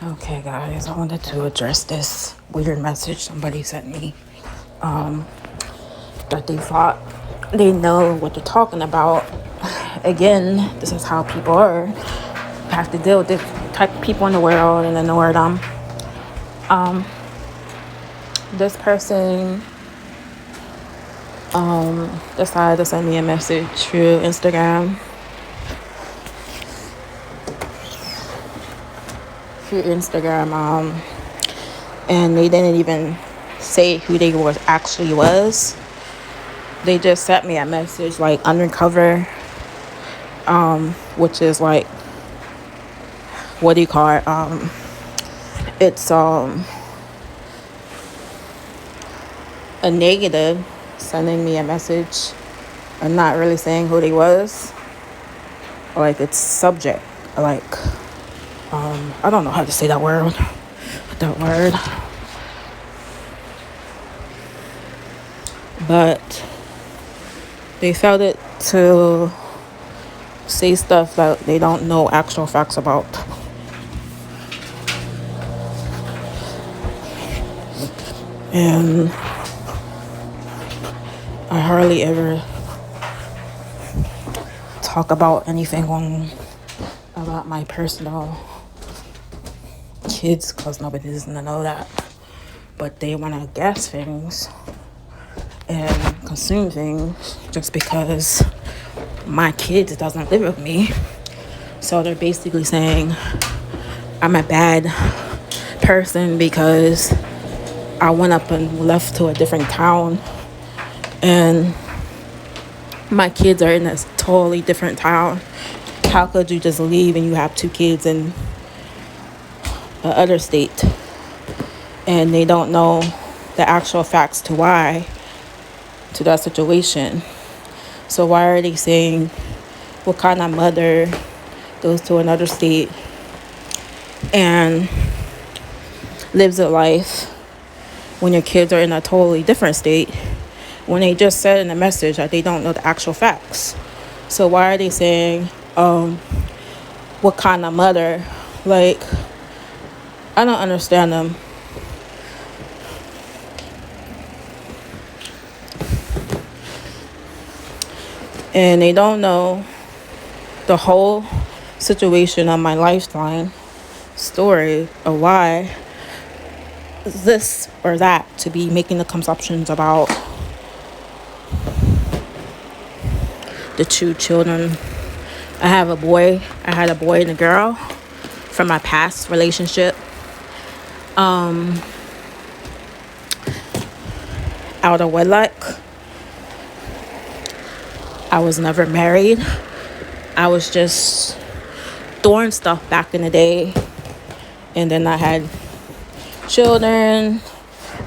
Okay, guys, I wanted to address this weird message somebody sent me. That they thought they know what they're talking about. Again, this is how people are. You have to deal with this type of people in the world and ignore them. This person decided to send me a message through Instagram. And they didn't even say who they was. They just sent me a message like undercover, which is like, what do you call it? It's a negative, sending me a message and not really saying who they was. Like, it's subject, like, I don't know how to say that word. But they felt it to say stuff that they don't know actual facts about. And I hardly ever talk about anything about my personal kids because nobody doesn't know that. But they want to guess things and consume things just because my kids doesn't live with me. So they're basically saying I'm a bad person because I went up and left to a different town and my kids are in a totally different town. How could you just leave and you have 2 kids in the other state? And they don't know the actual facts to that situation. So why are they saying what kind of mother goes to another state and lives a life when your kids are in a totally different state, when they just said in the message that they don't know the actual facts? So why are they saying what kind of mother? Like, I don't understand them. And they don't know the whole situation of my lifeline story of why this or that to be making the consumptions about the 2 children. I had a boy and a girl from my past relationship. Out of wedlock. I was never married. I was just doing stuff back in the day. And then I had children,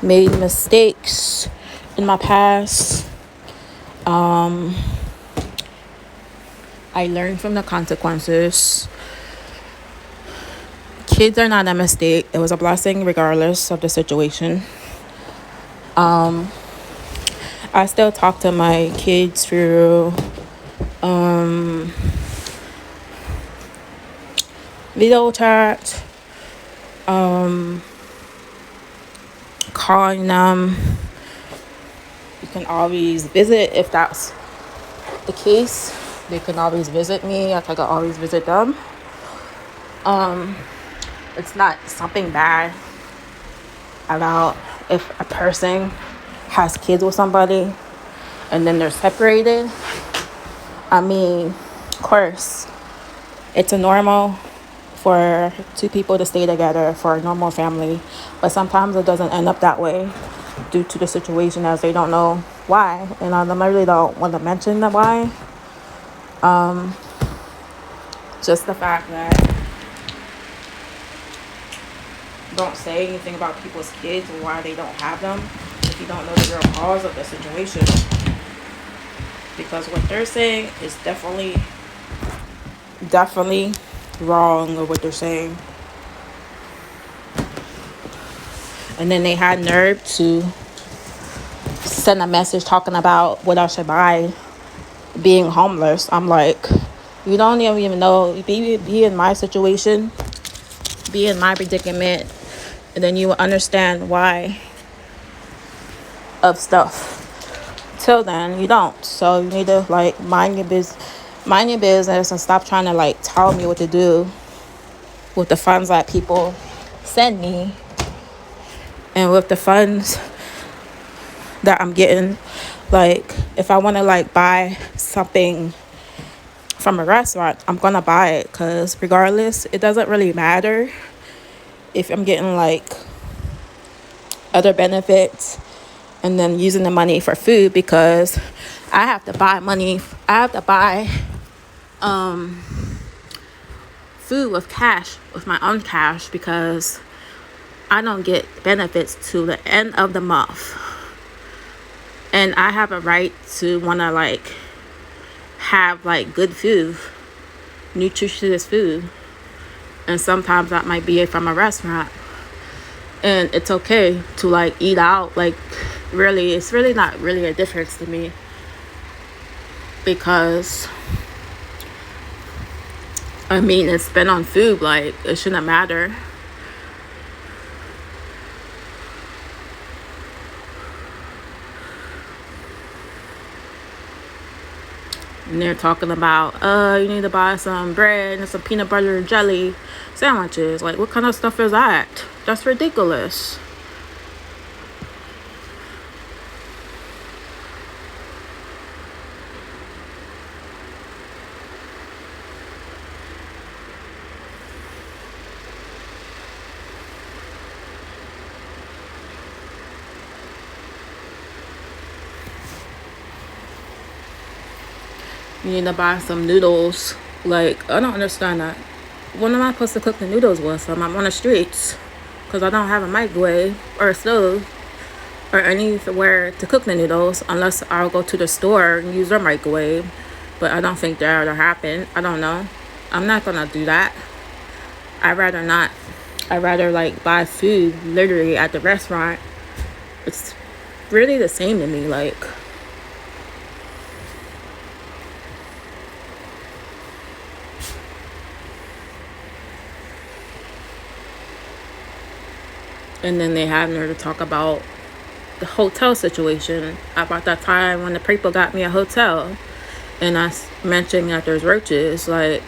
made mistakes in my past. I learned from the consequences. Kids are not a mistake. It was a blessing regardless of the situation. I still talk to my kids through video chat, calling them. You can always visit if that's the case. They can always visit me. I can always visit them. It's not something bad about if a person has kids with somebody and then they're separated. I mean, of course, it's a normal for 2 people to stay together for a normal family, but sometimes it doesn't end up that way due to the situation, as they don't know why. And I really don't want to mention the why. Just the fact that don't say anything about people's kids or why they don't have them if you don't know the real cause of the situation. Because what they're saying is definitely wrong with what they're saying. And then they had nerve to send a message talking about what I should buy being homeless. I'm like, you don't even know, be in my situation. be in my predicament, and then you will understand why of stuff. Till then, you don't. So you need to like mind your business, and stop trying to like tell me what to do with the funds that people send me, and with the funds that I'm getting. Like, if I want to like buy something from a restaurant, I'm gonna buy it, because regardless, it doesn't really matter if I'm getting like other benefits and then using the money for food, because I have to buy food with cash, with my own cash, because I don't get benefits to the end of the month. And I have a right to want to like have like good food, nutritious food. And sometimes that might be from a restaurant. And it's okay to like eat out. Like, really, it's really not really a difference to me, because I mean, it's spent on food. Like, it shouldn't matter. And they're talking about, you need to buy some bread and some peanut butter and jelly sandwiches. Like, what kind of stuff is that? That's ridiculous. You need to buy some noodles. Like, I don't understand that. What am I supposed to cook the noodles with? I'm on the streets, because I don't have a microwave or a stove or anywhere to cook the noodles, unless I'll go to the store and use their microwave. But I don't think that'll happen. I don't know. I'm not gonna do that. I'd rather not. I'd rather like buy food literally at the restaurant. It's really the same to me. Like, and then they have her to talk about the hotel situation, about that time when the people got me a hotel, and I mentioned that there's roaches. Like,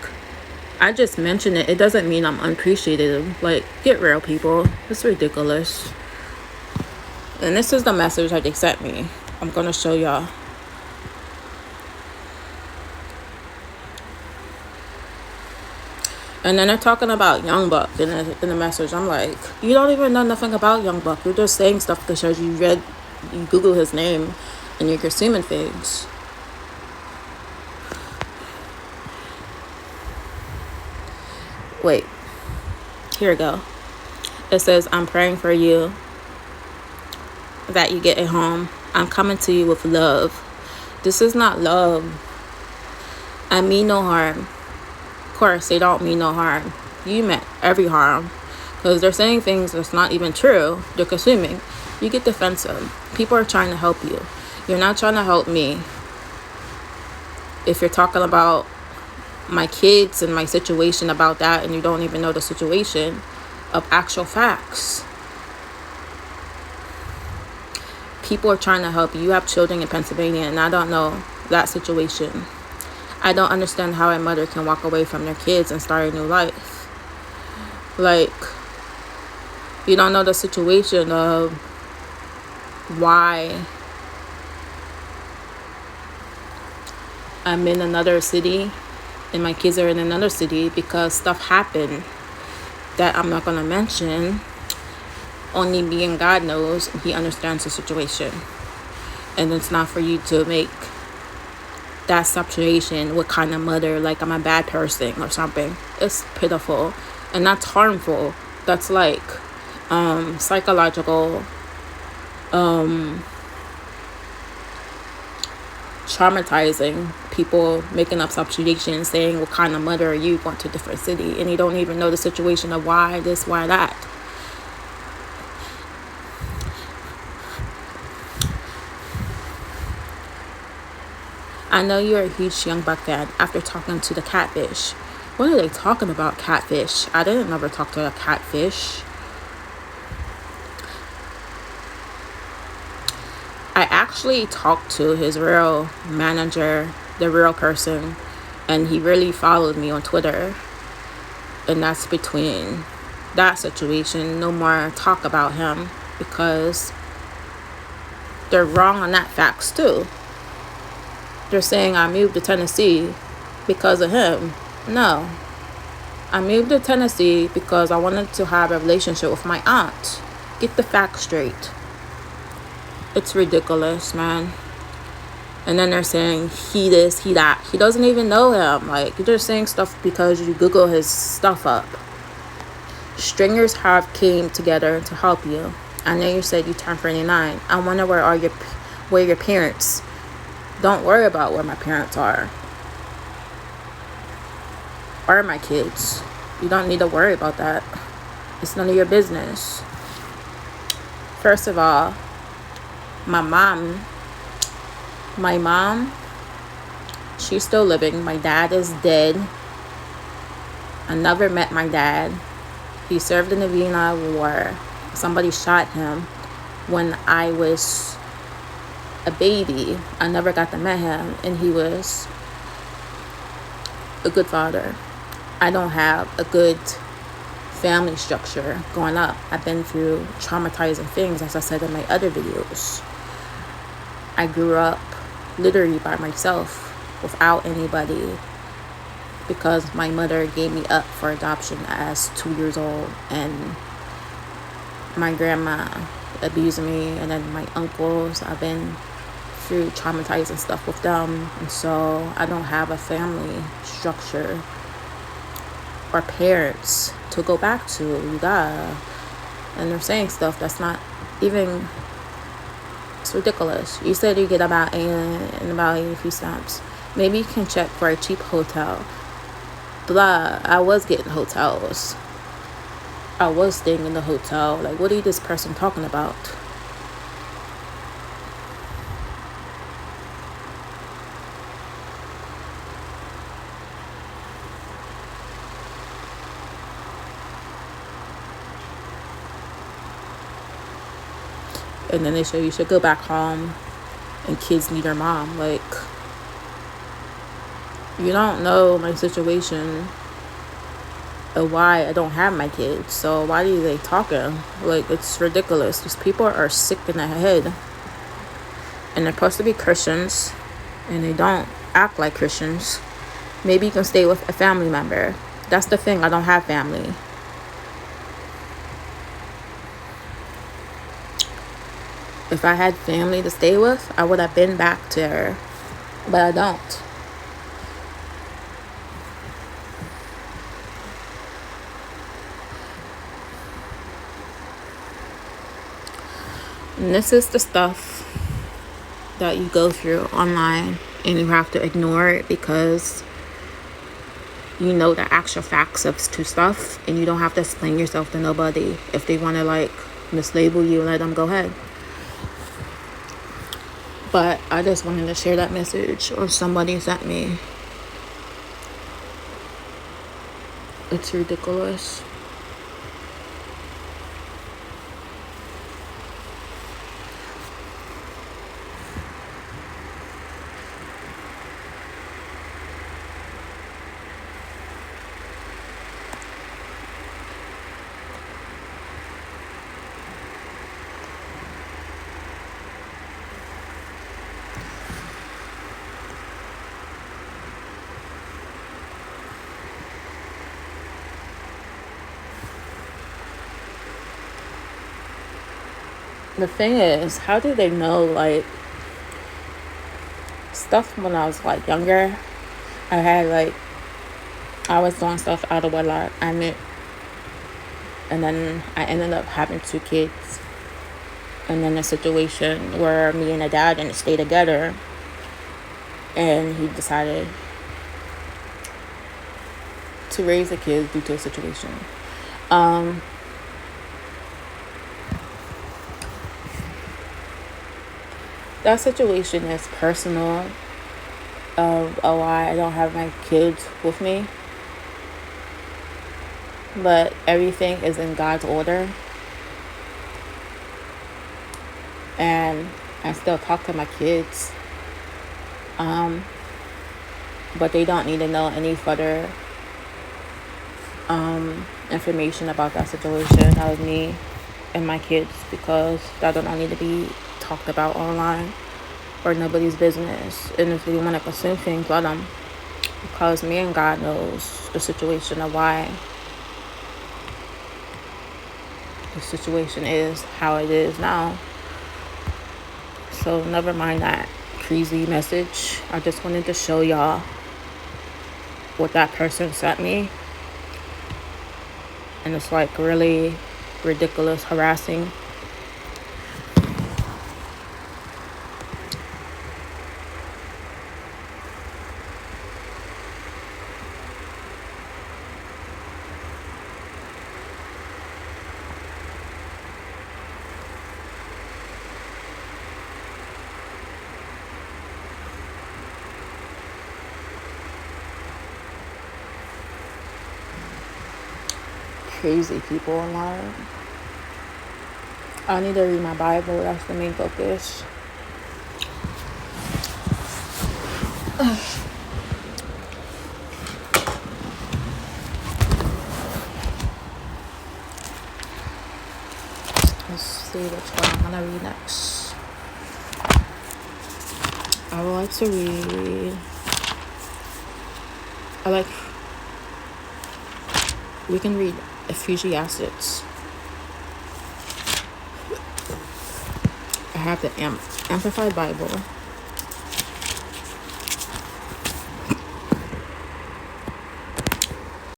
I just mentioned it. It doesn't mean I'm unappreciative. Like, get real, people. It's ridiculous. And this is the message that they sent me. I'm gonna show y'all. And then they're talking about Young Buck in the message. I'm like, you don't even know nothing about Young Buck. You're just saying stuff because you Google his name, and you're consuming things. Wait, here we go. It says, I'm praying for you that you get it home. I'm coming to you with love. This is not love. I mean no harm. Of course, they don't mean no harm. You meant every harm, because they're saying things that's not even true. They're consuming. You get defensive. People are trying to help you. You're not trying to help me. If you're talking about my kids and my situation about that, and you don't even know the situation of actual facts. People are trying to help you. You have children in Pennsylvania, and I don't know that situation. I don't understand how a mother can walk away from their kids and start a new life. Like, you don't know the situation of why I'm in another city and my kids are in another city, because stuff happened that I'm not going to mention. Only me and God knows, and He understands the situation. And it's not for you to make that situation what kind of mother, like I'm a bad person or something. It's pitiful, and that's harmful. That's like psychological traumatizing. People making up situations, saying what kind of mother are you, going to a different city, and you don't even know the situation of why this, why that. I know you're a huge Young Buck fan after talking to the catfish. What are they talking about? Catfish. I didn't ever talk to a catfish. I actually talked to his real manager, the real person, and he really followed me on Twitter. And that's between that situation. No more talk about him, because they're wrong on that facts too. They're saying I moved to Tennessee because of him. No. I moved to Tennessee because I wanted to have a relationship with my aunt. Get the facts straight. It's ridiculous, man. And then they're saying he this, he that. He doesn't even know him. Like, you're just saying stuff because you Google his stuff up. Stringers have came together to help you. I know you said you turned 49. I wonder where your parents. Don't worry about where my parents are. Or my kids. You don't need to worry about that. It's none of your business. First of all, my mom, she's still living. My dad is dead. I never met my dad. He served in the Vietnam War. Somebody shot him when I was a baby. I never got to meet him, and he was a good father. I don't have a good family structure growing up. I've been through traumatizing things, as I said in my other videos. I grew up literally by myself without anybody, because my mother gave me up for adoption as 2 years old, and my grandma abused me, and then my uncles, I've been through traumatizing stuff with them, and so I don't have a family structure or parents to go back to. You gotta. And they're saying stuff that's not even, it's ridiculous. You said you get about about 80 stamps. Maybe you can check for a cheap hotel. Blah, I was getting hotels. I was staying in the hotel. Like, what are this person talking about? And then they say you should go back home and kids need their mom. Like, you don't know my situation and why I don't have my kids. So why are they talking? Like, it's ridiculous. These people are sick in the head. And they're supposed to be Christians, and they don't act like Christians. Maybe you can stay with a family member. That's the thing. I don't have family. If I had family to stay with, I would have been back to her. But I don't. And this is the stuff that you go through online, and you have to ignore it because you know the actual facts of to stuff, and you don't have to explain yourself to nobody. If they want to like mislabel you, let them go ahead. But I just wanted to share that message, or somebody sent me. It's ridiculous. The thing is, how do they know, like, stuff when I was, like, younger? I was doing stuff out of wedlock. And then I ended up having 2 kids. And then a situation where me and a dad didn't stay together. And he decided to raise the kids due to a situation. That situation is personal of why I don't have my kids with me. but everything is in God's order. And I still talk to my kids. But they don't need to know any further information about that situation. That was me and my kids, because that don't need to be talked about online or nobody's business. And if they want to consume things, let them, because me and God knows the situation of why the situation is how it is now. So never mind that crazy message. I just wanted to show y'all what that person sent me. And it's like really ridiculous, harassing. Crazy people online. I need to read my Bible. That's the main focus. Let's see which one I'm gonna read next. I would like to read. We can read Ecclesiastes. I have the Amplified Bible.